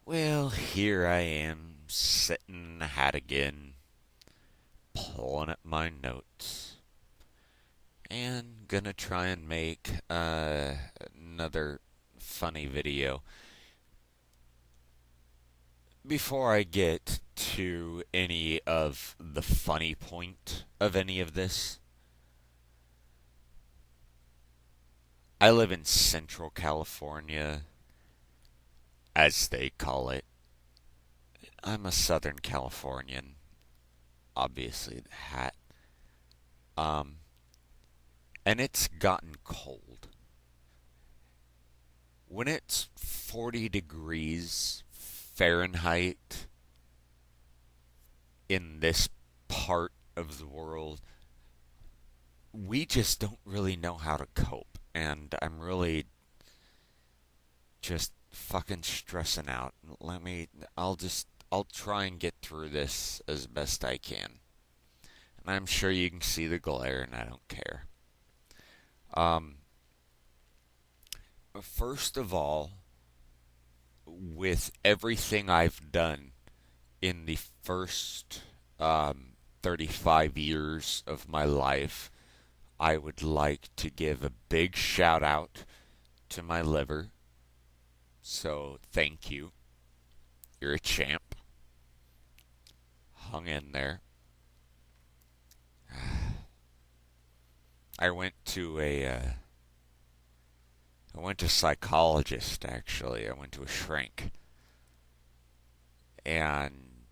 Well, here I am, sitting in the hat again, pulling at my notes, and gonna try and make another funny video. Before I get to any of the funny point of any of this, I live in Central California, as they call it. I'm a Southern Californian, obviously the hat. Um, and it's gotten cold. When it's 40 degrees Fahrenheit in this part of the world, we just don't really know how to cope. And I'm really just fucking stressing out. I'll try and get through this as best I can. And I'm sure you can see the glare, and I don't care. Um, First of all, with everything I've done in the first 35 years of my life, I would like to give a big shout out to my liver. So, thank you. You're a champ. Hung in there. I went to a psychologist actually. I went to a shrink, and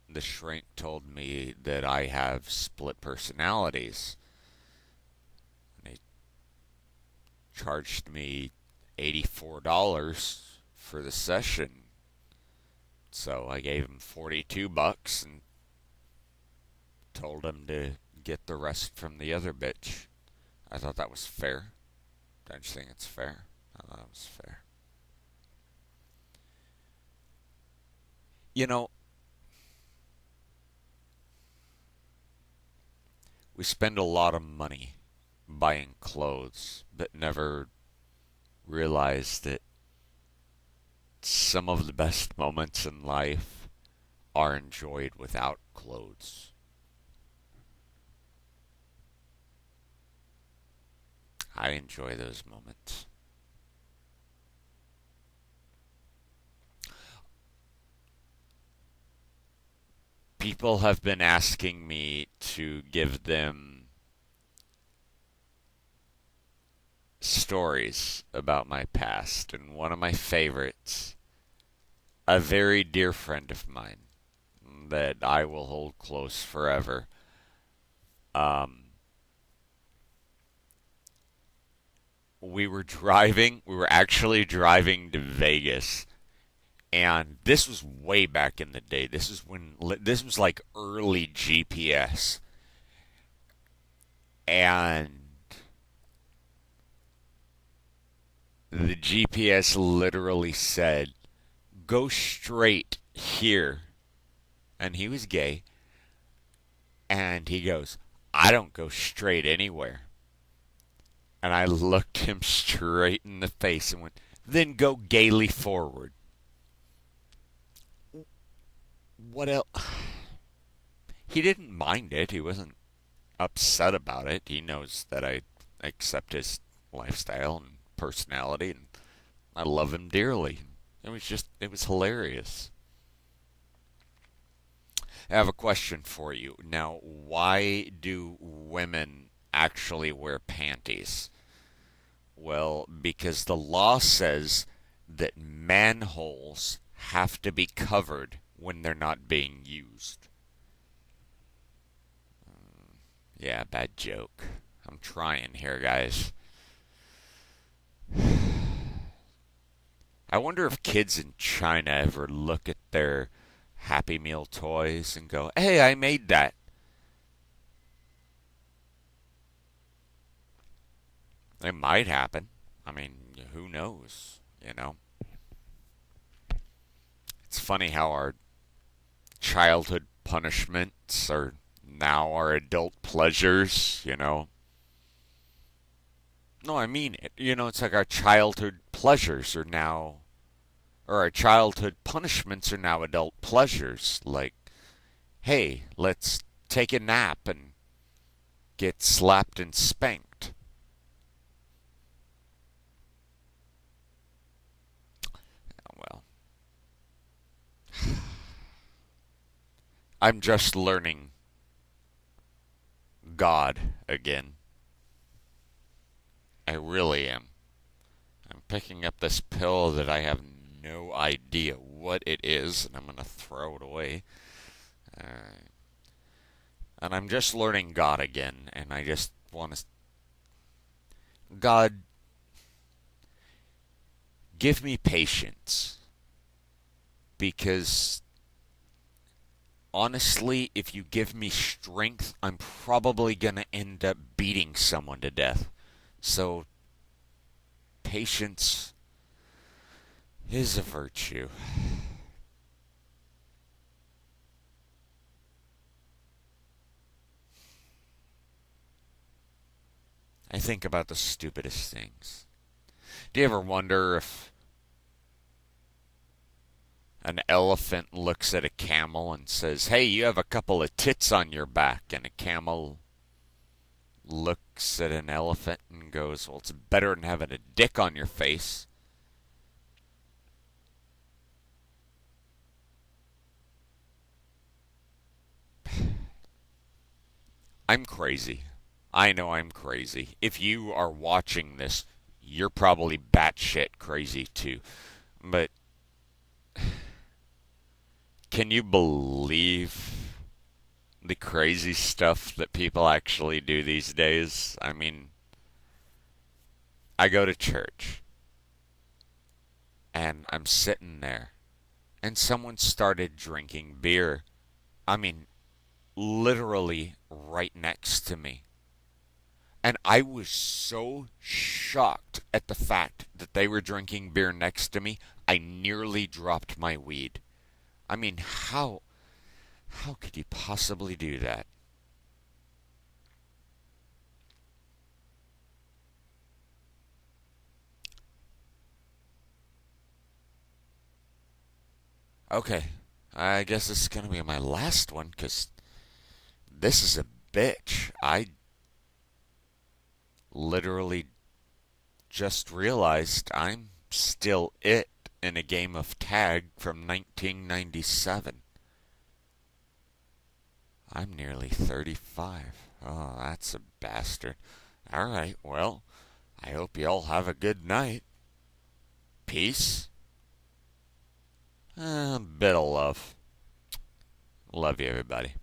the shrink told me that I have split personalities. And they charged me $84 for the session. So I gave him $42 and told him to get the rest from the other bitch. I thought that was fair. Don't you think it's fair? I thought it was fair. You know, we spend a lot of money buying clothes, but never realize that some of the best moments in life are enjoyed without clothes. I enjoy those moments. People have been asking me to give them stories about my past, and one of my favorites, a very dear friend of mine that I will hold close forever. Um, we were actually driving to Vegas, and this was way back in the day. This was like early GPS, and the GPS literally said, "Go straight here." And he was gay, and he goes, "I don't go straight anywhere." And I looked him straight in the face and went, "Then go gaily forward." What else? He didn't mind it. He wasn't upset about it. He knows that I accept his lifestyle and personality, and I love him dearly. It was hilarious. I have a question for you. Now, why do women actually wear panties? Well, because the law says that manholes have to be covered when they're not being used. Yeah, bad joke. I'm trying here, guys. I wonder if kids in China ever look at their Happy Meal toys and go, "Hey, I made that." It might happen. I mean, who knows? You know? It's funny how our childhood punishments are now our adult pleasures, you know? No, I mean it. You know, it's like our childhood pleasures are now Or our childhood punishments are now adult pleasures, like, hey, let's take a nap and get slapped and spanked. Well, I'm just learning God again. I really am. I'm picking up this pill that I have no idea what it is, and I'm going to throw it away. Uh, and I'm just learning God again, and I just want to. God, give me patience. Because honestly, if you give me strength, I'm probably going to end up beating someone to death. So, patience is a virtue. I think about the stupidest things. Do you ever wonder if an elephant looks at a camel and says, "Hey, you have a couple of tits on your back," and a camel looks at an elephant and goes, "Well, it's better than having a dick on your face." I'm crazy. I know I'm crazy. If you are watching this, you're probably batshit crazy too. But can you believe the crazy stuff that people actually do these days? I mean, I go to church and I'm sitting there and someone started drinking beer. I mean, literally right next to me. And I was so shocked at the fact that they were drinking beer next to me, I nearly dropped my weed. I mean, how could you possibly do that? Okay, I guess this is gonna be my last one because this is a bitch. I literally just realized I'm still it in a game of tag from 1997. I'm nearly 35. Oh, that's a bastard. Alright, well, I hope you all have a good night. Peace. A bit of love. Love you, everybody.